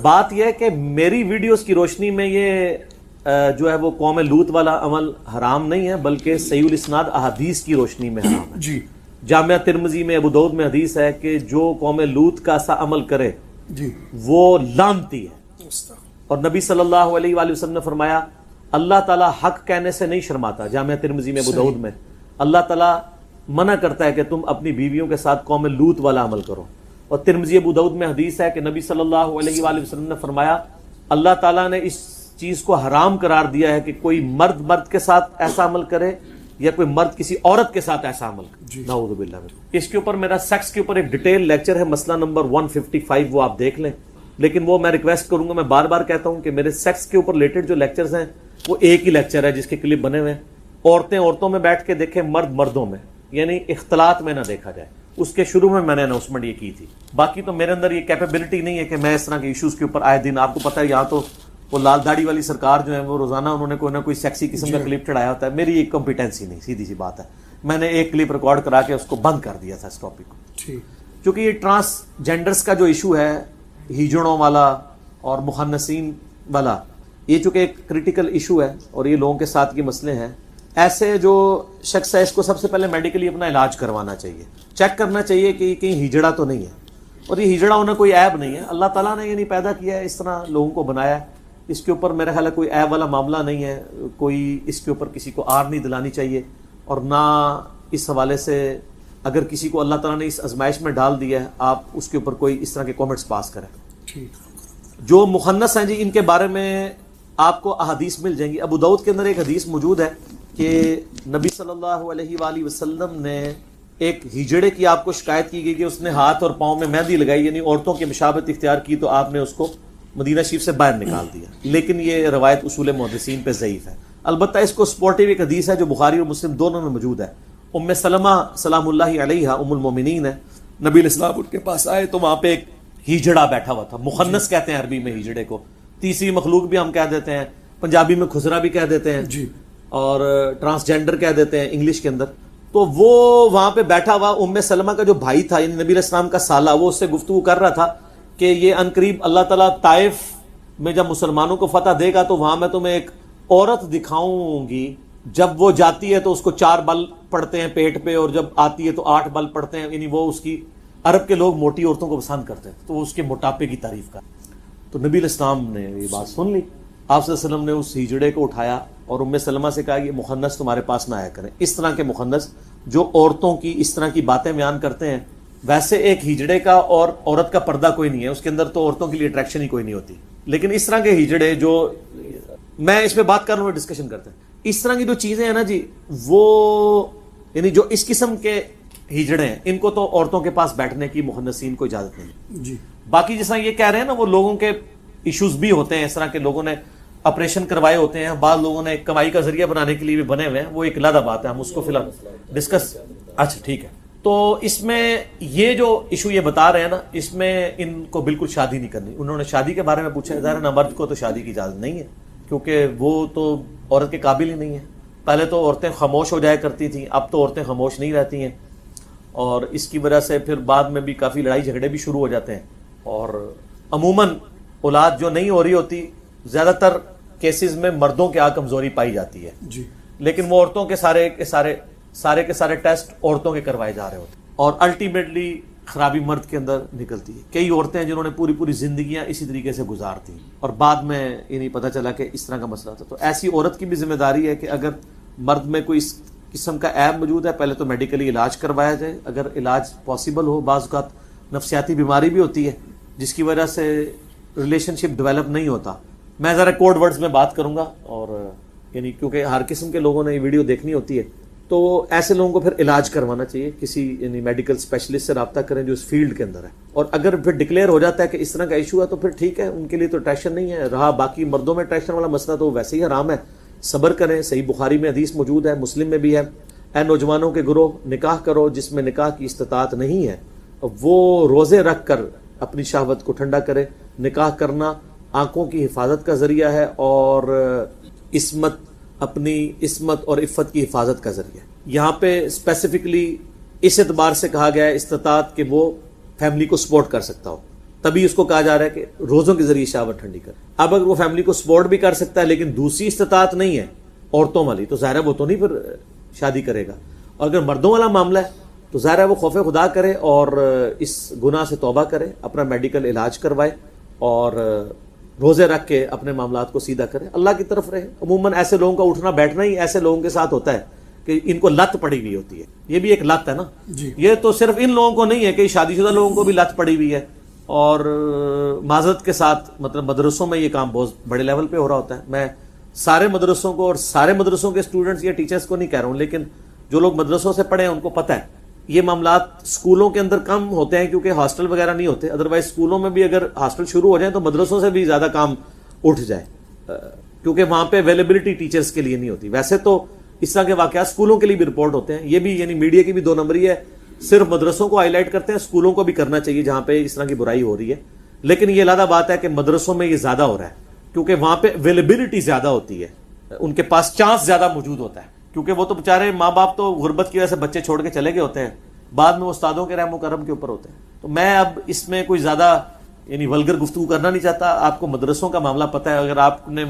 بات یہ ہے کہ میری ویڈیوز کی روشنی میں یہ جو ہے وہ قوم لوط والا عمل حرام نہیں ہے، بلکہ صحیح الاسناد احادیث کی روشنی میں حرام ہے. جی جامعہ ترمذی میں ابو داؤد میں حدیث ہے کہ جو قوم لوط کا سا عمل کرے جی وہ لعنتی ہے. اور نبی صلی اللہ علیہ وآلہ وسلم نے فرمایا اللہ تعالیٰ حق کہنے سے نہیں شرماتا. جامعہ ترمذی میں ابو داؤد میں اللہ تعالیٰ منع کرتا ہے کہ تم اپنی بیویوں کے ساتھ قوم لوط والا عمل کرو. اور ترمذی ابو داؤد میں حدیث ہے کہ نبی صلی اللہ علیہ وآلہ وسلم نے فرمایا اللہ تعالیٰ نے اس چیز کو حرام قرار دیا ہے کہ کوئی مرد مرد کے ساتھ ایسا عمل کرے یا کوئی مرد کسی عورت کے ساتھ ایسا عمل کرے. نعوذ باللہ. اس کے اوپر میرا سیکس کے اوپر ایک ڈیٹیل لیکچر ہے، مسئلہ نمبر 155، وہ آپ دیکھ لیں. لیکن وہ میں ریکویسٹ کروں گا، میں بار بار کہتا ہوں کہ میرے سیکس کے اوپر ریلیٹڈ جو لیکچرز ہیں وہ ایک ہی لیکچر ہے جس کے کلپ بنے ہوئے ہیں. عورتیں عورتوں میں بیٹھ کے دیکھیں، مرد مردوں میں، یعنی اختلاط میں نہ دیکھا جائے. اس کے شروع میں نے اناؤنسمنٹ یہ کی تھی. باقی تو میرے اندر یہ کیپیبلٹی نہیں ہے کہ میں اس طرح کے ایشوز کے اوپر آئے دن، آپ کو پتہ ہے یہاں تو وہ لال داڑھی والی سرکار جو ہے وہ روزانہ انہوں نے کوئی نہ کوئی سیکسی قسم کا کلپ چڑھایا ہوتا ہے. میری ایک کمپیٹنسی نہیں، سیدھی سی بات ہے. میں نے ایک کلپ ریکارڈ کرا کے اس کو بند کر دیا تھا اس ٹاپک کو، کیونکہ یہ ٹرانس جینڈرز کا جو ایشو ہے، ہیجڑوں والا اور مخنثین والا، یہ چونکہ ایک کریٹیکل ایشو ہے اور یہ لوگوں کے ساتھ یہ مسئلے ہیں. ایسے جو شخص ہے اس کو سب سے پہلے میڈیکلی اپنا علاج کروانا چاہیے، چیک کرنا چاہیے کہ کہیں ہیجڑا تو نہیں ہے. اور یہ ہیجڑا ہونا کوئی عیب نہیں ہے، اللہ تعالیٰ نے یہ نہیں پیدا کیا ہے، اس طرح لوگوں کو بنایا ہے. اس کے اوپر میرا خیال ہے کوئی عیب والا معاملہ نہیں ہے، کوئی اس کے اوپر کسی کو آر نہیں دلانی چاہیے. اور نہ اس حوالے سے اگر کسی کو اللہ تعالیٰ نے اس آزمائش میں ڈال دیا ہے آپ اس کے اوپر کوئی اس طرح کے کامنٹس پاس کریں. جو مخنث ہیں جی ان کے بارے میں آپ کو احادیث مل جائیں گی. ابو داؤد کے اندر ایک حدیث موجود ہے کہ نبی صلی اللہ علیہ وآلہ وسلم نے ایک ہجڑے کی آپ کو شکایت کی گئی کہ اس نے ہاتھ اور پاؤں میں مہندی لگائی، یعنی عورتوں کی مشابہت اختیار کی، تو آپ نے اس کو مدینہ شریف سے باہر نکال دیا. لیکن یہ روایت اصول محدثین پہ ضعیف ہے. البتہ اس کو سپورٹیو ایک حدیث ہے جو بخاری اور مسلم دونوں میں موجود ہے. ام سلمہ سلام اللہ علیہا ام المومنین ہے، نبی علیہ السلام ان کے پاس آئے تو وہاں پہ ایک ہیجڑا بیٹھا ہوا تھا. مخنث کہتے ہیں عربی میں ہیجڑے کو، تیسری مخلوق بھی ہم کہہ دیتے ہیں، پنجابی میں خسرا بھی کہہ دیتے ہیں اور ٹرانسجینڈر کہہ دیتے ہیں انگلش کے اندر. تو وہ وہاں پہ بیٹھا ہوا ام سلمہ کا جو بھائی تھا یعنی نبی علیہ السلام کا سالہ، وہ اس سے گفتگو کر رہا تھا کہ یہ عنقریب اللہ تعالیٰ طائف میں جب مسلمانوں کو فتح دے گا تو وہاں میں تمہیں ایک عورت دکھاؤں گی، جب وہ جاتی ہے تو اس کو 4 بل پڑتے ہیں پیٹ پہ اور جب آتی ہے تو 8 بل پڑتے ہیں. یعنی وہ اس کی، عرب کے لوگ موٹی عورتوں کو پسند کرتے ہیں تو وہ اس کے موٹاپے کی تعریف کر. تو نبی علیہ السلام نے یہ بات سن لی، آپ صلی اللہ علیہ وسلم نے اس ہجڑے کو اٹھایا اور ام سلمہ سے کہا یہ مخنث تمہارے پاس نہ آیا کریں. اس طرح کے مخنث جو عورتوں کی اس طرح کی باتیں بیان کرتے ہیں. ویسے ایک ہجڑے کا اور عورت کا پردہ کوئی نہیں ہے، اس کے اندر تو عورتوں کے لیے اٹریکشن ہی کوئی نہیں ہوتی. لیکن اس طرح کے ہجڑے جو، میں اس پہ بات کر رہا ہوں، ڈسکشن کرتے ہیں، اس طرح کی جو چیزیں ہیں نا جی، وہ یعنی جو اس قسم کے ہجڑے ہیں ان کو تو عورتوں کے پاس بیٹھنے کی مخنثین کو اجازت نہیں جی. باقی جس طرح یہ کہہ رہے ہیں نا وہ لوگوں کے ایشوز بھی ہوتے ہیں، اس طرح کے لوگوں نے آپریشن کروائے ہوتے ہیں، بعض لوگوں نے کمائی کا ذریعہ بنانے کے لیے بھی بنے ہوئے ہیں، وہ ایک علیحدہ بات ہے، ہم اس کو فی الحال ڈسکس. اچھا ٹھیک ہے. تو اس میں یہ جو ایشو یہ بتا رہے ہیں نا، اس میں ان کو بالکل شادی نہیں کرنی. انہوں نے شادی کے بارے میں پوچھا، ظاہر ہے مرد کو تو شادی کی اجازت نہیں ہے کیونکہ وہ تو عورت کے قابل ہی نہیں ہے. پہلے تو عورتیں خاموش ہو جایا کرتی تھیں، اب تو عورتیں خاموش نہیں رہتی ہیں اور اس کی وجہ سے پھر بعد میں بھی کافی لڑائی جھگڑے بھی شروع ہو جاتے ہیں. اور عموماً اولاد جو نہیں ہو رہی ہوتی، زیادہ تر کیسز میں مردوں کے کمزوری پائی جاتی ہے جی. لیکن وہ عورتوں کے سارے ٹیسٹ عورتوں کے کروائے جا رہے ہوتے ہیں اور الٹیمیٹلی خرابی مرد کے اندر نکلتی ہے. کئی عورتیں جنہوں نے پوری زندگیاں اسی طریقے سے گزارتی اور بعد میں یہ نہیں پتہ چلا کہ اس طرح کا مسئلہ تھا. تو ایسی عورت کی بھی ذمہ داری ہے کہ اگر مرد میں کوئی اس قسم کا عیب موجود ہے، پہلے تو میڈیکلی علاج کروایا جائے. اگر علاج پاسبل ہو، بعض اوقات نفسیاتی بیماری بھی ہوتی ہے جس کی وجہ سے ریلیشن شپ ڈیولپ نہیں ہوتا. میں ذرا کوڈ ورڈز میں بات کروں گا اور یعنی کیونکہ ہر قسم کے لوگوں نے یہ ویڈیو دیکھنی ہوتی ہے، تو ایسے لوگوں کو پھر علاج کروانا چاہیے، کسی یعنی میڈیکل اسپیشلسٹ سے رابطہ کریں جو اس فیلڈ کے اندر ہے. اور اگر پھر ڈکلیئر ہو جاتا ہے کہ اس طرح کا ایشو ہے تو پھر ٹھیک ہے، ان کے لیے تو ٹیشن نہیں ہے. رہا باقی مردوں میں ٹیشن والا مسئلہ تو ویسے ہی حرام ہے، صبر کریں. صحیح بخاری میں حدیث موجود ہے، مسلم میں بھی ہے، اے نوجوانوں کے گروہ نکاح کرو جس میں نکاح کی استطاعت نہیں ہے، وہ روزے رکھ کر اپنی شہوت کو ٹھنڈا کرے. نکاح کرنا آنکھوں کی حفاظت کا ذریعہ ہے اور اپنی عصمت اور عفت کی حفاظت کا ذریعہ. یہاں پہ اسپیسیفکلی اس اعتبار سے کہا گیا ہے استطاعت کہ وہ فیملی کو سپورٹ کر سکتا ہو. تبھی اس کو کہا جا رہا ہے کہ روزوں کے ذریعے شہوت ٹھنڈی کر. اب اگر وہ فیملی کو سپورٹ بھی کر سکتا ہے لیکن دوسری استطاعت نہیں ہے عورتوں والی, تو ظاہر ہے وہ تو نہیں پھر شادی کرے گا. اور اگر مردوں والا معاملہ ہے تو ظاہر ہے وہ خوف خدا کرے اور اس گناہ سے توبہ کرے, اپنا میڈیکل علاج کروائے اور روزے رکھ کے اپنے معاملات کو سیدھا کرے, اللہ کی طرف رہے. عموماً ایسے لوگوں کا اٹھنا بیٹھنا ہی ایسے لوگوں کے ساتھ ہوتا ہے کہ ان کو لت پڑی ہوئی ہوتی ہے. یہ بھی ایک لت ہے نا جی. یہ تو صرف ان لوگوں کو نہیں ہے کہ شادی شدہ لوگوں کو بھی لت پڑی ہوئی ہے. اور معذرت کے ساتھ مطلب مدرسوں میں یہ کام بہت بڑے لیول پہ ہو رہا ہوتا ہے. میں سارے مدرسوں کو اور سارے مدرسوں کے اسٹوڈنٹس یا ٹیچرز کو نہیں کہہ رہا ہوں, لیکن جو لوگ مدرسوں سے پڑھے ہیں ان کو پتہ ہے یہ معاملات اسکولوں کے اندر کم ہوتے ہیں کیونکہ ہاسٹل وغیرہ نہیں ہوتے. ادروائز اسکولوں میں بھی اگر ہاسٹل شروع ہو جائیں تو مدرسوں سے بھی زیادہ کام اٹھ جائے کیونکہ وہاں پہ اویلیبلٹی ٹیچرز کے لیے نہیں ہوتی. ویسے تو اس طرح کے واقعات اسکولوں کے لیے بھی رپورٹ ہوتے ہیں. یہ بھی یعنی میڈیا کی بھی 2 نمبری ہے, صرف مدرسوں کو ہائی لائٹ کرتے ہیں, اسکولوں کو بھی کرنا چاہیے جہاں پہ اس طرح کی برائی ہو رہی ہے. لیکن یہ علیحدہ بات ہے کہ مدرسوں میں یہ زیادہ ہو رہا ہے کیونکہ وہاں پہ اویلیبلٹی زیادہ ہوتی ہے, ان کے پاس چانس زیادہ موجود ہوتا ہے کیونکہ وہ تو بیچارے ماں باپ تو غربت کی وجہ سے بچے چھوڑ کے چلے گئے ہوتے ہیں, بعد میں وہ استادوں کے رحم و کرم کے اوپر ہوتے ہیں. تو میں اب اس میں کوئی زیادہ یعنی ولگر گفتگو کرنا نہیں چاہتا. آپ کو مدرسوں کا معاملہ پتہ ہے. اگر آپ نے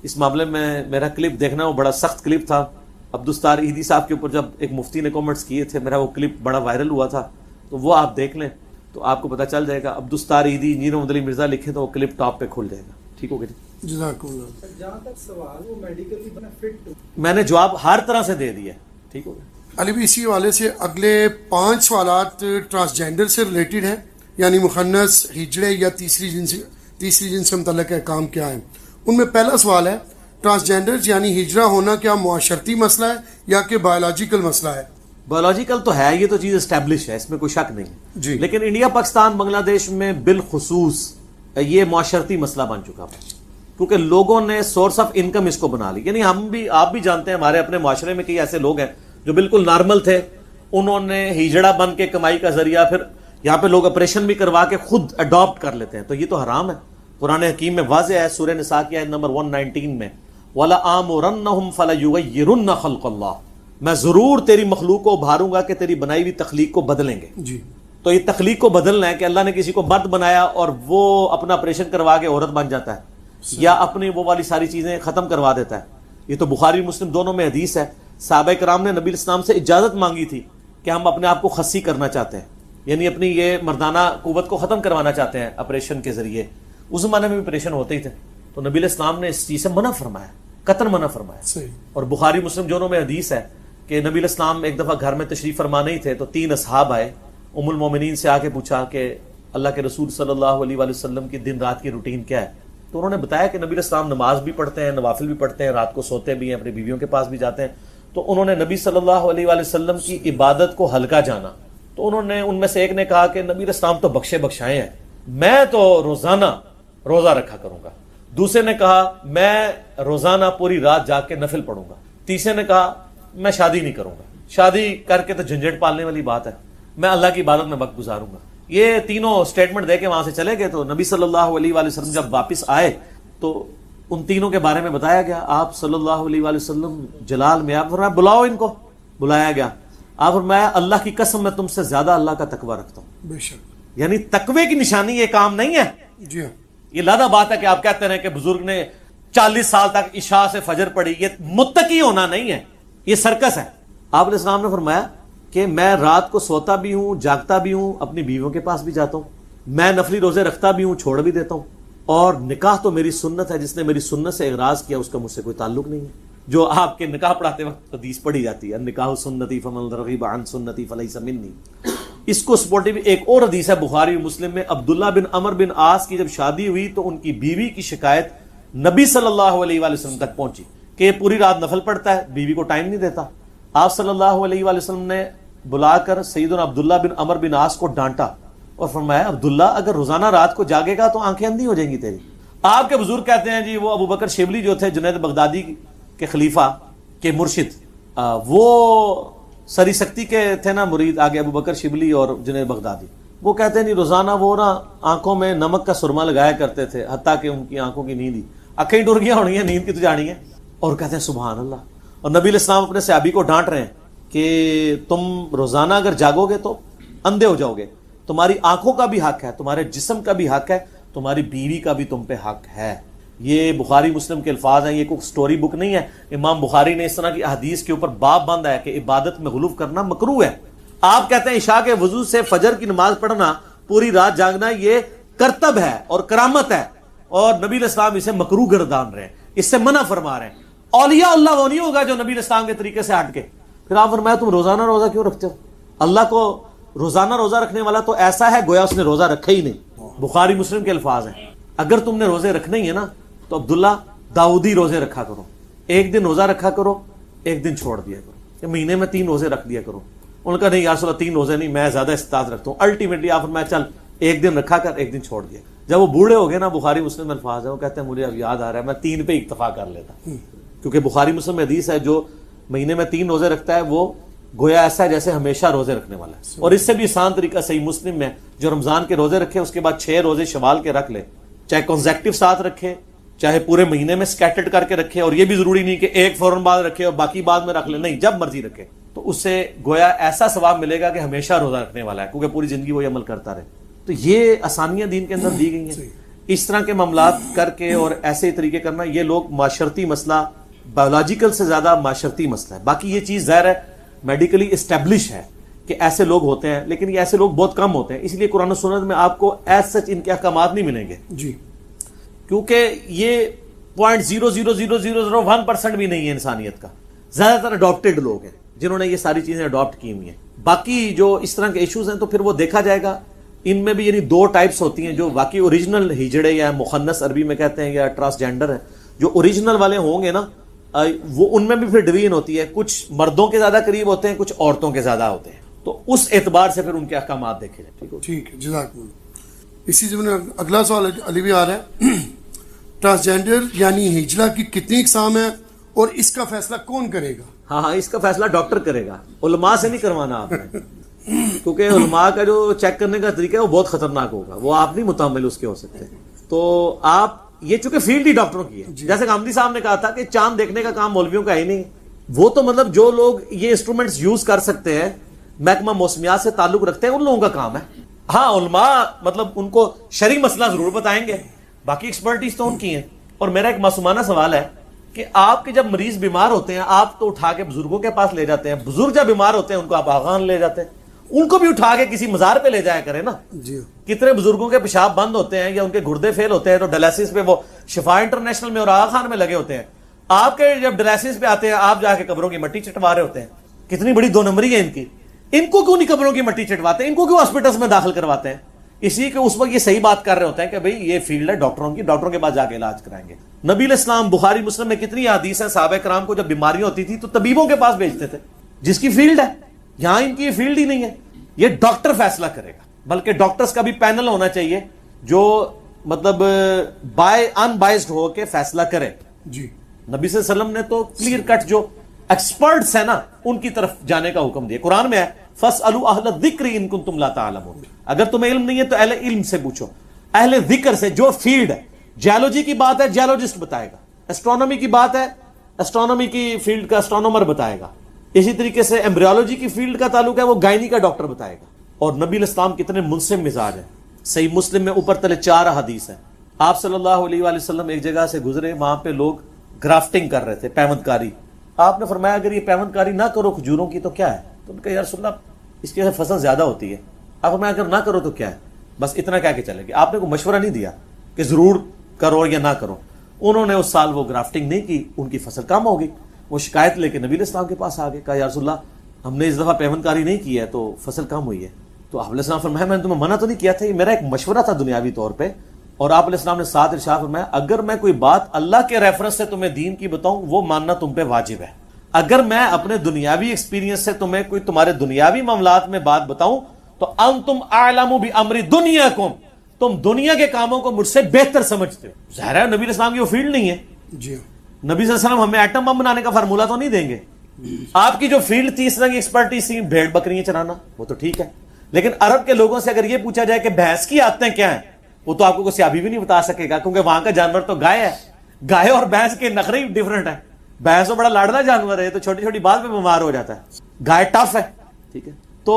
اس معاملے میں میرا کلپ دیکھنا, وہ بڑا سخت کلپ تھا عبدالستار ایدھی صاحب کے اوپر جب ایک مفتی نے کامنٹس کیے تھے, میرا وہ کلپ بڑا وائرل ہوا تھا, تو وہ آپ دیکھ لیں تو آپ کو پتہ چل جائے گا. عبدالستار ایدھی انجینئر محمد علی مرزا لکھیں تو وہ کلپ ٹاپ پہ کھل جائے گا. ٹھیک ہو گیا جی, جزاک اللہ. جہاں تک سوال وہ میڈیکلی فٹ, میں نے جواب ہر طرح سے دے دیا. ٹھیک ہو گیا. علی بھی اسی حوالے سے اگلے 5 سوالات ٹرانسجینڈر سے ریلیٹڈ ہیں, یعنی مخنث, ہجڑے یا تیسری جنس سے متعلق احکام کیا ہیں. ان میں پہلا سوال ہے, ٹرانسجینڈر یعنی ہجڑا ہونا کیا معاشرتی مسئلہ ہے یا کہ بایولوجیکل مسئلہ ہے؟ بایولوجیکل تو ہے, یہ تو چیز اسٹیبلش ہے, اس میں کوئی شک نہیں ہے جی. لیکن انڈیا, پاکستان, بنگلہ دیش میں بالخصوص یہ معاشرتی مسئلہ بن چکا ہے کیونکہ لوگوں نے سورس آف انکم اس کو بنا لی. یعنی ہم بھی, آپ بھی جانتے ہیں, ہمارے اپنے معاشرے میں کئی ایسے لوگ ہیں جو بالکل نارمل تھے, انہوں نے ہجڑا بن کے کمائی کا ذریعہ, پھر یہاں پہ لوگ آپریشن بھی کروا کے خود اڈاپٹ کر لیتے ہیں, تو یہ تو حرام ہے. قرآن حکیم میں واضح ہے, سورہ نساء کی آیت نمبر 119 میں, وَلَآمُرَنَّهُمْ فَلَيُغَيِّرُنَّ خَلْقَ اللَّهِ, میں ضرور تیری مخلوق کو ابھاروں گا کہ تیری بنائی ہوئی تخلیق کو بدلیں گے. جی. تو یہ تخلیق کو بدلنا ہے کہ اللہ نے کسی کو مرد بنایا اور وہ اپنا آپریشن کروا کے عورت بن جاتا ہے, یا اپنی وہ والی ساری چیزیں ختم کروا دیتا ہے. یہ تو بخاری مسلم دونوں میں حدیث ہے. صحابہ کرام نے نبی اسلام سے اجازت مانگی تھی کہ ہم اپنے آپ کو خصی کرنا چاہتے ہیں, یعنی اپنی یہ مردانہ قوت کو ختم کروانا چاہتے ہیں آپریشن کے ذریعے. اس زمانے میں بھی آپریشن ہوتے ہی تھے, تو نبی اسلام نے اس چیز سے منع فرمایا, قطعاً منع فرمایا. صحیح. اور بخاری مسلم دونوں میں حدیث ہے کہ نبی اسلام ایک دفعہ گھر میں تشریف فرما نہیں تھے, تو 3 اصحاب آئے, ام المومنین سے آ کے پوچھا کہ اللہ کے رسول صلی اللہ علیہ وآلہ وسلم کی دن رات کی روٹین کیا ہے. تو انہوں نے بتایا کہ نبی اسلام نماز بھی پڑھتے ہیں, نوافل بھی پڑھتے ہیں, رات کو سوتے بھی ہیں, اپنی بیویوں کے پاس بھی جاتے ہیں. تو انہوں نے نبی صلی اللہ علیہ وآلہ وسلم کی عبادت کو ہلکا جانا. تو انہوں نے, ان میں سے ایک نے کہا کہ نبی اسلام تو بخشے بخشائے ہیں, میں تو روزانہ روزہ رکھا کروں گا. دوسرے نے کہا میں روزانہ پوری رات جاگ کے نفل پڑھوں گا. تیسرے نے کہا میں شادی نہیں کروں گا, شادی کر کے تو جھنجھٹ پالنے والی بات ہے, میں اللہ کی عبادت میں وقت گزاروں گا. یہ تینوں سٹیٹمنٹ دے کے وہاں سے چلے گئے. تو نبی صلی اللہ علیہ وآلہ وسلم جب واپس آئے تو ان تینوں کے بارے میں بتایا گیا. آپ صلی اللہ علیہ وآلہ وسلم جلال میں, آپ فرمایا بلاؤ ان کو. بلایا گیا. آپ فرمایا اللہ کی قسم میں تم سے زیادہ اللہ کا تقوی رکھتا ہوں. بے شک. یعنی تقوی کی نشانی یہ کام نہیں ہے. جی ہاں. یہ لادہ بات ہے کہ آپ کہتے ہیں کہ بزرگ نے 40 سال تک عشاء سے فجر پڑھی. یہ متقی ہونا نہیں ہے, یہ سرکس ہے. آپ علیہ السلام نے فرمایا کہ میں رات کو سوتا بھی ہوں, جاگتا بھی ہوں, اپنی بیویوں کے پاس بھی جاتا ہوں, میں نفلی روزے رکھتا بھی ہوں, چھوڑ بھی دیتا ہوں, اور نکاح تو میری سنت ہے. جس نے میری سنت سے اعراض کیا اس کا مجھ سے کوئی تعلق نہیں ہے. جو آپ کے نکاح پڑھاتے وقت حدیث پڑھی جاتی ہے, نکاح سنتی فمن رغب عن سنتی فلیس منی, اس کو سپورٹیو ایک اور حدیث ہے بخاری مسلم میں, عبداللہ بن عمر بن عاص کی جب شادی ہوئی تو ان کی بیوی کی شکایت نبی صلی اللہ علیہ وآلہ وسلم تک پہنچی کہ یہ پوری رات نفل پڑھتا ہے, بیوی کو ٹائم نہیں دیتا. آپ صلی اللہ علیہ وآلہ وسلم نے بلا کر سیدنا عبداللہ بن عمر بن عاص کو ڈانٹا اور فرمایا عبداللہ اگر روزانہ رات کو جاگے گا تو آنکھیں اندھی ہو جائیں گی تیری. آپ کے بزرگ کہتے ہیں جی وہ ابو بکر شبلی جو تھے جنید بغدادی کے خلیفہ کے مرشد, وہ سری سکتی کے تھے نا مرید, آگے ابو بکر شبلی اور جنید بغدادی, وہ کہتے ہیں نہیں روزانہ وہ نا آنکھوں میں نمک کا سرما لگایا کرتے تھے حتیٰ کہ ان کی آنکھوں کی نیند ہی آنکھیں ڈر گیا ہونی ہے, نیند کی تو جانی ہے. اور کہتے ہیں سبحان اللہ. اور نبی علیہ السلام اپنے صحابی کو ڈانٹ رہے ہیں کہ تم روزانہ اگر جاگو گے تو اندھے ہو جاؤ گے. تمہاری آنکھوں کا بھی حق ہے, تمہارے جسم کا بھی حق ہے, تمہاری بیوی کا بھی تم پہ حق ہے. یہ بخاری مسلم کے الفاظ ہیں, یہ کوئی سٹوری بک نہیں ہے. امام بخاری نے اس طرح کی احادیث کے اوپر باب باندھا ہے کہ عبادت میں غلو کرنا مکروہ ہے. آپ کہتے ہیں عشاء کے وضو سے فجر کی نماز پڑھنا, پوری رات جاگنا, یہ کرتب ہے اور کرامت ہے, اور نبی علیہ السلام اسے مکروہ گردان رہے ہیں, اس سے منع فرما رہے ہیں. اولیاء اللہ وہ نہیں ہوگا جو نبی علیہ السلام کے طریقے سے ہٹ کے. پھر آپ فرمایا تم روزانہ روزہ کیوں رکھتے ہو؟ اللہ کو روزانہ روزہ رکھنے والا تو ایسا ہے گویا اس نے روزہ رکھا ہی نہیں. بخاری مسلم کے الفاظ ہیں, اگر تم نے روزے رکھنے ہی ہے نا تو عبداللہ داؤدی روزے رکھا کرو, ایک دن روزہ رکھا کرو, ایک دن چھوڑ دیا کرو, مہینے میں 3 روزے رکھ دیا کرو. ان کا نہیں یا رسول اللہ 3 روزے نہیں, میں زیادہ استطاعت رکھتا ہوں. الٹیمیٹلی آپ فرمایا چل ایک دن رکھا کر, ایک دن چھوڑ دیا. جب وہ بوڑھے ہو گئے نا, بخاری مسلم میں الفاظ ہیں, وہ کہتے ہیں مجھے اب یاد آ رہا ہے میں 3 پہ اکتفا کر لیتا, کیونکہ بخاری مسلم میں حدیث ہے جو مہینے میں 3 روزے رکھتا ہے وہ گویا ایسا ہے جیسے ہمیشہ روزے رکھنے والا ہے. اور اس سے بھی آسان طریقہ صحیح مسلم میں, جو رمضان کے روزے رکھے اس کے بعد 6 روزے شوال کے رکھ لے, چاہے کنزیکٹو ساتھ رکھے چاہے پورے مہینے میں سکیٹرڈ کر کے رکھے, اور یہ بھی ضروری نہیں کہ ایک فوراً بعد رکھے اور باقی بعد میں رکھ لے, نہیں, جب مرضی رکھے, تو اس سے گویا ایسا ثواب ملے گا کہ ہمیشہ روزہ رکھنے والا ہے, کیونکہ پوری زندگی وہ عمل کرتا رہے. تو یہ آسانیاں دین کے اندر دی گئی ہیں. اس طرح کے معاملات کر کے اور ایسے طریقے کرنا, یہ لوگ معاشرتی مسئلہ, بایولوجیکل سے زیادہ معاشرتی مسئلہ ہے. باقی یہ چیز ظاہر ہے میڈیکلی اسٹیبلش ہے کہ ایسے لوگ ہوتے ہیں, لیکن یہ ایسے لوگ بہت کم ہوتے ہیں. اس لیے قرآن و سنت میں آپ کو ایز سچ ان کے احکامات نہیں ملیں گے جی, کیونکہ یہ 0.00001% بھی نہیں ہے انسانیت کا. زیادہ تر اڈاپٹیڈ لوگ ہیں جنہوں نے یہ ساری چیزیں اڈاپٹ کی ہوئی ہیں. باقی جو اس طرح کے ایشوز ہیں تو پھر وہ دیکھا جائے گا. ان میں بھی یعنی 2 ٹائپس ہوتی ہیں, جو واقعی اوریجنل ہجڑے یا مخنث عربی میں کہتے ہیں یا ٹرانسجینڈر ہیں. جو اوریجنل والے ہوں گے نا, وہ ان میں بھی پھر ڈویژن ہوتی ہے, کچھ مردوں کے زیادہ قریب ہوتے ہیں, کچھ عورتوں کے زیادہ ہوتے ہیں. تو اس اعتبار سے پھر ان کے احکامات دیکھے جائیں. ٹھیک ہے, جزاک اللہ. اسی زمانے اگلا سوال علی بھی آ رہا ہے, ٹرانسجینڈر یعنی ہجڑا کی کتنی اقسام ہیں اور اس کا فیصلہ کون کرے گا؟ ہاں, اس کا فیصلہ ڈاکٹر کرے گا, علماء سے نہیں کروانا آپ نے, کیونکہ علماء کا جو چیک کرنے کا طریقہ ہے وہ بہت خطرناک ہوگا, وہ آپ نہیں متحمل اس کے ہو سکتے. تو آپ یہ چونکہ فیلڈ ہی ڈاکٹروں کی ہے, جیسے گاندھی صاحب نے کہا تھا کہ چاند دیکھنے کا کام مولویوں کا ہی نہیں. وہ تو مطلب جو لوگ یہ انسٹرومنٹس یوز کر سکتے ہیں, محکمہ موسمیات سے تعلق رکھتے ہیں, ان لوگوں کا کام ہے. ہاں, علماء مطلب ان کو شرعی مسئلہ ضرور بتائیں گے, باقی ایکسپرٹیز تو ان کی ہیں. اور میرا ایک معصومانہ سوال ہے کہ آپ کے جب مریض بیمار ہوتے ہیں آپ تو اٹھا کے بزرگوں کے پاس لے جاتے ہیں, بزرگ جب بیمار ہوتے ہیں ان کو آپ آغان لے جاتے ہیں, ان کو بھی اٹھا کے کسی مزار پہ لے جایا کریں نا. جی, کتنے بزرگوں کے پیشاب بند ہوتے ہیں یا ان کے گردے فیل ہوتے ہیں تو ڈائلسس پہ وہ شفا انٹرنیشنل میں اور آغا خان میں لگے ہوتے ہیں. آپ کے جب ڈائلسس پہ آتے ہیں آپ جا کے قبروں کی مٹی چٹوا رہے ہوتے ہیں. کتنی بڑی 2 نمبری ہے ان کی. ان کو کیوں نہیں قبروں کی مٹی چٹواتے, ان کو کیوں ہاسپٹلس میں داخل کرواتے ہیں؟ اسی کہ اس وقت یہ صحیح بات کر رہے ہوتے ہیں کہ بھئی یہ فیلڈ ہے ڈاکٹروں کی, ڈاکٹروں کے پاس جا کے علاج کرائیں گے. نبی علیہ السلام بخاری مسلم میں کتنی حدیث ہیں, صحابہ کرام کو جب بیماریاں ہوتی تھی تو طبیبوں کے پاس بھیجتے تھے, جس کی فیلڈ ہے. یہاں ان کی یہ فیلڈ ہی نہیں ہے, یہ ڈاکٹر فیصلہ کرے گا. بلکہ ڈاکٹرز کا بھی پینل ہونا چاہیے جو مطلب ان بائزڈ ہو کے فیصلہ کرے. جی, نبی صلی اللہ علیہ وسلم نے تو کلیئر کٹ جو ایکسپرٹس ہیں نا ان کی طرف جانے کا حکم دیا. قرآن میں ہے فَاسْأَلُوا أَهْلَ الذِّكْرِ إِن كُنتُمْ لَا تَعْلَمُونَ, اگر تمہیں علم نہیں ہے تو اہل علم سے پوچھو, اہل ذکر سے. جو فیلڈ ہے, جیولوجی کی بات ہے جیولوجسٹ بتائے گا, اسٹرونومی کی بات ہے اسٹرونومی کی فیلڈ کا اسٹرونومر بتائے گا, اسی طریقے سے ایمبریولوجی کی فیلڈ کا تعلق ہے وہ گائنی کا ڈاکٹر بتائے گا. اور نبی علیہ السلام کتنے منصف مزاج ہیں. صحیح مسلم میں اوپر تلے 4 حدیث ہیں. آپ صلی اللہ علیہ وآلہ وسلم ایک جگہ سے گزرے, وہاں پہ لوگ گرافٹنگ کر رہے تھے, پیوند کاری. آپ نے فرمایا اگر یہ پیوند کاری نہ کرو کھجوروں کی تو کیا ہے؟ تو ان کا یا رسول اللہ اس کی فصل زیادہ ہوتی ہے. آپ فرمایا اگر نہ کرو تو کیا ہے؟ بس اتنا کہہ کے چلے گئے. آپ نے کوئی مشورہ نہیں دیا کہ ضرور کرو یا نہ کرو. انہوں نے اس سال وہ گرافٹنگ نہیں کی, ان کی فصل کم ہو گئی. وہ شکایت لے کے نبی علیہ السلام کے پاس آ گئے, کہا یا رسول اللہ ہم نے اس دفعہ پیوند کاری نہیں کی ہے تو فصل کم ہوئی ہے. تو آپ علیہ السلام فرمایا میں نے تمہیں منع تو نہیں کیا تھا, یہ میرا ایک مشورہ تھا دنیاوی طور پہ. اور آپ علیہ السلام نے ساتھ ارشاد فرمایا اگر میں کوئی بات اللہ کے ریفرنس سے تمہیں دین کی بتاؤں وہ ماننا تم پہ واجب ہے. اگر میں اپنے دنیاوی ایکسپیرینس سے تمہیں کوئی تمہارے دنیاوی معاملات میں بات بتاؤں تو انتم اعلم بامر دنیاکم, تم دنیا کے کاموں کو مجھ سے بہتر سمجھتے ہو. ظاہر ہے نبی علیہ السلام کی وہ فیلڈ نہیں ہے. جی, نبی صلی اللہ علیہ وسلم ہمیں ایٹم بم بنانے کا فارمولہ تو نہیں دیں گے. آپ کی جو فیلڈ تھی اس طرح کی ایکسپرٹیز تھی بھیڑ بکریاں چرانا, وہ تو ٹھیک ہے, لیکن عرب کے لوگوں سے اگر یہ پوچھا جائے کہ بھینس کی عادتیں کیا ہیں, وہ تو آپ کو سیابی بھی نہیں بتا سکے گا, کیونکہ وہاں کا جانور تو گائے ہے. گائے اور بھینس کے نخرے ہی ڈفرنٹ ہے. بھینس تو بڑا لاڈلا جانور ہے, تو چھوٹی چھوٹی بات پہ بیمار ہو جاتا ہے. گائے ٹف ہے, ٹھیک ہے. تو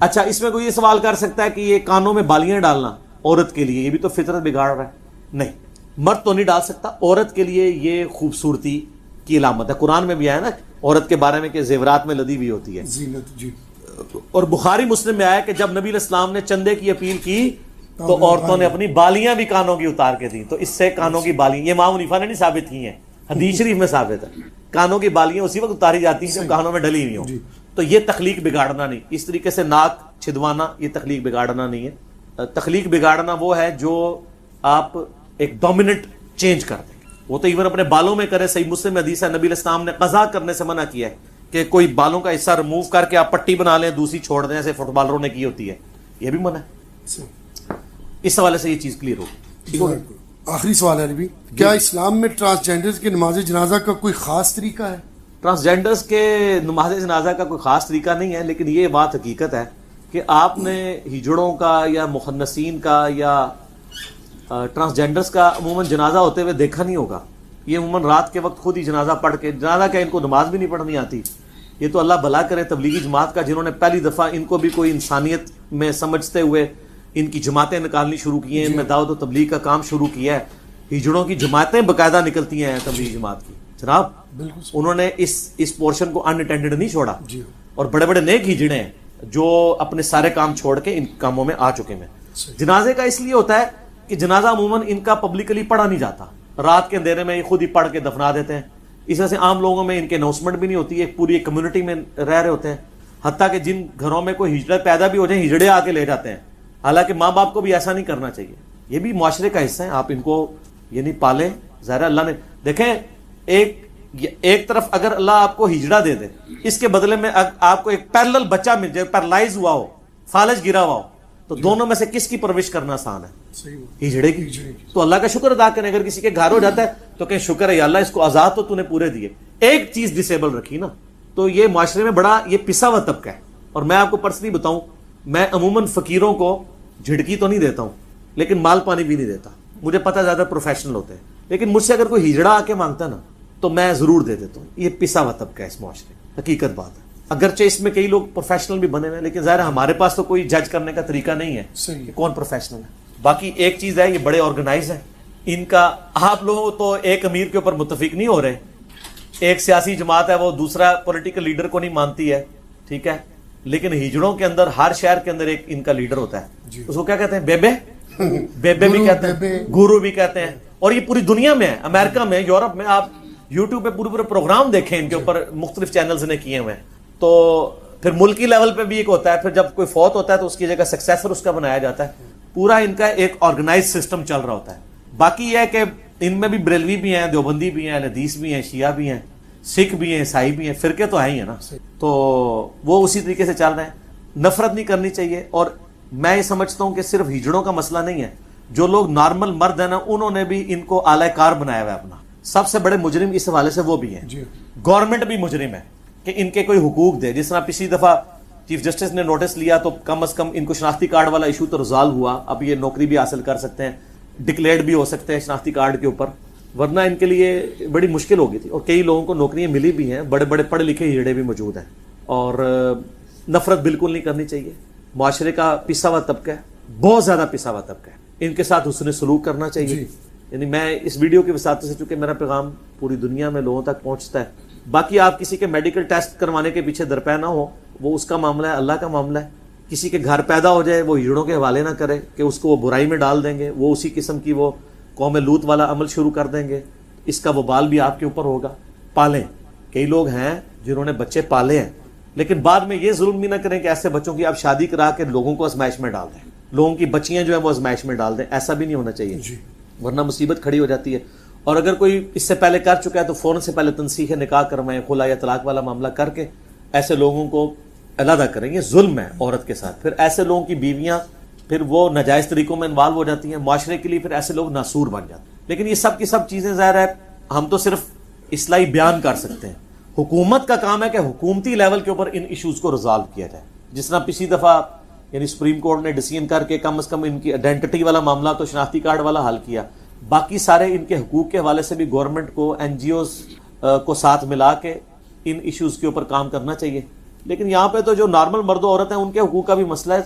اچھا اس میں کوئی یہ سوال کر سکتا ہے کہ یہ کانوں میں بالیاں ڈالنا عورت کے لیے یہ بھی تو فطرت بگاڑ رہا ہے؟ نہیں، مرد تو نہیں ڈال سکتا، عورت کے لیے یہ خوبصورتی کی علامت ہے. قرآن میں بھی آیا نا عورت کے بارے میں کہ زیورات میں لدی ہوئی ہوتی ہے. زینت جی. اور بخاری مسلم میں آیا کہ جب نبی علیہ السلام نے چندے کی اپیل کی تو عورتوں نے اپنی بالیاں بھی کانوں کی اتار کے دیں. تو اس سے کانوں کی بالیاں، یہ امام حنیفہ نے نہیں ثابت کی ہیں، حدیث شریف میں ثابت ہے. کانوں کی بالیاں اسی وقت اتاری جاتی ہیں جب کانوں میں ڈلی ہوئی ہوں. تو یہ تخلیق بگاڑنا نہیں. اس طریقے سے ناک چھدوانا یہ تخلیق بگاڑنا نہیں ہے. تخلیق بگاڑنا وہ ہے جو آپ ایک ڈومیننٹ چینج کر دیں. وہ تو ایون اپنے بالوں میں کرے. صحیح مسلم میں حدیث ہے نبی علیہ السلام نے قضا کرنے سے منع کیا ہے کہ کوئی بالوں کا حصہ ریموو کر کے آپ پٹی بنا لیں دوسری چھوڑ دیں ایسے فٹ بالروں نے کی ہوتی ہے، یہ بھی منع ہے. اس حوالے سے یہ چیز کلیئر ہو. آخری سوال ہے نبی، کیا اسلام میں ٹرانسجینڈر کے نماز جنازہ کا کوئی خاص طریقہ ہے؟ ٹرانسجینڈرز کے نماز جنازہ کا کوئی خاص طریقہ نہیں ہے، لیکن یہ بات حقیقت ہے کہ آپ نے ہجڑوں کا یا مخنثین کا یا ٹرانسجینڈرز کا عموماً جنازہ ہوتے ہوئے دیکھا نہیں ہوگا. یہ عموماً رات کے وقت خود ہی جنازہ پڑھ کے، جنازہ کیا ان کو نماز بھی نہیں پڑھنی آتی. یہ تو اللہ بھلا کرے تبلیغی جماعت کا جنہوں نے پہلی دفعہ ان کو بھی کوئی انسانیت میں سمجھتے ہوئے ان کی جماعتیں نکالنی شروع کی ہیں، ان میں دعوت و تبلیغ کا کام شروع کیا ہے. ہجڑوں کی جماعتیں باقاعدہ نکلتی ہیں تبلیغی جماعت کی. جناب انہوں نے اس پورشن کو ان اٹینڈڈ نہیں چھوڑا. اور بڑے بڑے نیک ہجڑے ہیں جو اپنے سارے کام چھوڑ کے ان کاموں میں آ چکے ہیں. جنازے کا اس لیے ہوتا ہے کہ جنازہ عموماً ان کا پبلکلی پڑھا نہیں جاتا. رات کے اندھیرے میں یہ خود ہی پڑھ کے دفنا دیتے ہیں. اس وجہ سے عام لوگوں میں ان کے اناؤنسمنٹ بھی نہیں ہوتی. ایک پوری کمیونٹی میں رہ رہے ہوتے ہیں. حتیٰ کہ جن گھروں میں کوئی ہجڑت پیدا بھی ہو جائیں ہجڑے آ کے لے جاتے ہیں. حالانکہ ماں باپ کو بھی ایسا نہیں کرنا چاہیے. یہ بھی معاشرے کا حصہ ہے. آپ ان کو یہ نہیں پالیں. ظاہر اللہ نے دیکھیں ایک طرف اگر اللہ آپ کو ہجڑا دے دے، اس کے بدلے میں آپ کو ایک پیرلل بچہ مل جائے، پیرلائز ہوا ہو، فالج گرا ہوا ہو، تو دونوں میں سے کس کی پرورش کرنا آسان ہے؟ ہجڑے کی. تو اللہ کا شکر ادا کریں. اگر کسی کے گھر ہو جاتا ہے تو کہیں شکر ہے یا اللہ اس کو آزاد تو نے پورے دیے. ایک چیز ڈسیبل رکھی نا. تو یہ معاشرے میں بڑا یہ پسا ہوا طبقہ ہے. اور میں آپ کو پرسنلی بتاؤں، میں عموماً فقیروں کو جھڑکی تو نہیں دیتا ہوں لیکن مال پانی بھی نہیں دیتا. مجھے پتہ زیادہ پروفیشنل ہوتے ہیں، لیکن مجھ سے اگر کوئی ہجڑا آ کے مانگتا نا تو میں ضرور دے دیتا ہوں. یہ پسا ہوا طبقہ ہے اس معاشرے. حقیقت بات ہے. اگرچہ اس میں کئی لوگ پروفیشنل بھی بنے ہوئے ہیں، لیکن ظاہر ہمارے پاس تو کوئی جج کرنے کا طریقہ نہیں ہے کہ کون پروفیشنل ہے. باقی ایک چیز ہے، یہ بڑے آرگنائز ہیں. ان کا آپ لوگ تو ایک امیر کے اوپر متفق نہیں ہو رہے. ایک سیاسی جماعت ہے وہ دوسرا پولیٹیکل لیڈر کو نہیں مانتی ہے، ٹھیک ہے، لیکن ہجڑوں کے اندر ہر شہر کے اندر ایک ان کا لیڈر ہوتا ہے. اس کو کیا کہتے ہیں؟ بیبے بھی کہتے ہیں، گورو بھی کہتے ہیں. اور یہ پوری دنیا میں ہے، امریکہ میں، یورپ میں. آپ یوٹیوب پہ پورے پروگرام دیکھیں ان کے اوپر، مختلف چینلز نے کیے ہوئے ہیں. تو پھر ملکی لیول پہ بھی ایک ہوتا ہے. پھر جب کوئی فوت ہوتا ہے تو اس کی جگہ سکسیسر اس کا بنایا جاتا ہے. پورا ان کا ایک آرگنائز سسٹم چل رہا ہوتا ہے. باقی یہ ہے کہ ان میں بھی بریلوی بھی ہیں، دیوبندی بھی ہیں، حدیث بھی ہیں، شیعہ بھی ہیں، سکھ بھی ہیں، عیسائی بھی ہیں. فرقے تو ہیں ہی ہیں نا. تو وہ اسی طریقے سے چل رہے ہیں. نفرت نہیں کرنی چاہیے. اور میں یہ سمجھتا ہوں کہ صرف ہجڑوں کا مسئلہ نہیں ہے. جو لوگ نارمل مرد ہیں نا انہوں نے بھی ان کو اعلی کار بنایا ہوا ہے اپنا. سب سے بڑے مجرم اس حوالے سے وہ بھی ہیں. گورنمنٹ بھی مجرم ہے کہ ان کے کوئی حقوق دے. جس طرح پچھلی دفعہ چیف جسٹس نے نوٹس لیا تو کم از کم ان کو شناختی کارڈ والا ایشو تو ریزالو ہوا. اب یہ نوکری بھی حاصل کر سکتے ہیں، ڈکلیئرڈ بھی ہو سکتے ہیں شناختی کارڈ کے اوپر. ورنہ ان کے لیے بڑی مشکل ہو گئی تھی. اور کئی لوگوں کو نوکریاں ملی بھی ہیں. بڑے بڑے پڑھے لکھے ہجڑے بھی موجود ہیں. اور نفرت بالکل نہیں کرنی چاہیے. معاشرے کا پسا ہوا طبقہ ہے، بہت زیادہ پسا ہوا طبقہ ہے. ان کے ساتھ حسن سلوک کرنا چاہیے. یعنی میں اس ویڈیو کی وساطت سے، چونکہ میرا پیغام پوری دنیا میں لوگوں تک پہنچتا ہے. باقی آپ کسی کے میڈیکل ٹیسٹ کروانے کے پیچھے درپے نہ ہو، وہ اس کا معاملہ ہے، اللہ کا معاملہ ہے. کسی کے گھر پیدا ہو جائے وہ ہجڑوں کے حوالے نہ کرے کہ اس کو وہ برائی میں ڈال دیں گے. وہ اسی قسم کی وہ قوم لوط والا عمل شروع کر دیں گے. اس کا وبال بھی آپ کے اوپر ہوگا. پالیں. کئی لوگ ہیں جنہوں نے بچے پالے ہیں لیکن بعد میں یہ ظلم بھی نہ کریں کہ ایسے بچوں کی آپ شادی کرا کے لوگوں کو آزمائش میں ڈال دیں، لوگوں کی بچیاں جو ہیں وہ آزمائش میں ڈال دیں. ایسا بھی نہیں ہونا چاہیے، ورنہ مصیبت کھڑی ہو جاتی ہے. اور اگر کوئی اس سے پہلے کر چکا ہے تو فوراً سے پہلے تنسیخ نکاح کروائیں، خلا یا طلاق والا معاملہ کر کے ایسے لوگوں کو علیحدہ کریں. یہ ظلم ہے عورت کے ساتھ. پھر ایسے لوگوں کی بیویاں پھر وہ ناجائز طریقوں میں انوالو ہو جاتی ہیں. معاشرے کے لیے پھر ایسے لوگ ناسور بن جاتے ہیں. لیکن یہ سب کی سب چیزیں ظاہر ہے ہم تو صرف اصلاحی بیان کر سکتے ہیں. حکومت کا کام ہے کہ حکومتی لیول کے اوپر ان ایشوز کو ریزالو کیا جائے. جس طرح پچھلی دفعہ یعنی سپریم کورٹ نے ڈیسیژن کر کے کم از کم ان کی آئیڈینٹی والا معاملہ تو شناختی کارڈ والا حل کیا. باقی سارے ان کے حقوق کے حوالے سے بھی گورنمنٹ کو، این جی اوز کو ساتھ ملا کے ان ایشوز کے اوپر کام کرنا چاہیے. لیکن یہاں پہ تو جو نارمل مرد و عورت ہیں ان کے حقوق کا بھی مسئلہ ہے,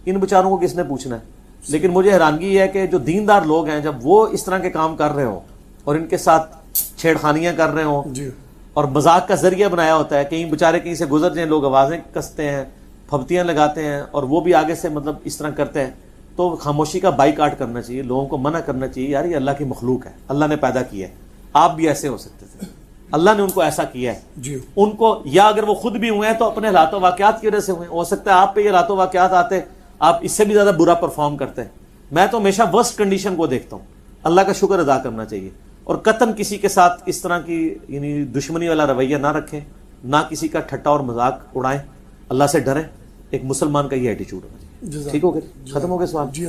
ان بیچاروں کو کس نے پوچھنا ہے. لیکن مجھے حیرانگی ہے کہ جو دیندار لوگ ہیں جب وہ اس طرح کے کام کر رہے ہوں اور ان کے ساتھ چھیڑخانیاں کر رہے ہوں جی اور مذاق کا ذریعہ بنایا ہوتا ہے, کہیں بیچارے کہیں سے گزر جائیں, لوگ آوازیں کستے ہیں, پھپتیاں لگاتے ہیں, اور وہ بھی آگے سے مطلب اس طرح کرتے ہیں, تو خاموشی کا بائیکاٹ کرنا چاہیے, لوگوں کو منع کرنا چاہیے. یار یہ اللہ کی مخلوق ہے, اللہ نے پیدا کیا ہے, آپ بھی ایسے ہو سکتے تھے, اللہ نے ان کو ایسا کیا ہے. جی ان کو, یا اگر وہ خود بھی ہوئے ہیں تو اپنے حالات و واقعات کی وجہ سے ہوئے ہیں, ہو سکتا ہے آپ پہ یہ حالات و واقعات آتے آپ اس سے بھی زیادہ برا پرفارم کرتے ہیں. میں تو ہمیشہ ورسٹ کنڈیشن کو دیکھتا ہوں, اللہ کا شکر ادا کرنا چاہیے, اور قطعاً کسی کے ساتھ اس طرح کی یعنی دشمنی والا رویہ نہ رکھیں, نہ کسی کا ٹھٹا اور مذاق اڑائیں, اللہ سے ڈریں. ایک مسلمان کا یہ ایٹیچیوڈ ہونا چاہیے. ٹھیک ہو گیا, ختم ہو گیا سوال. جی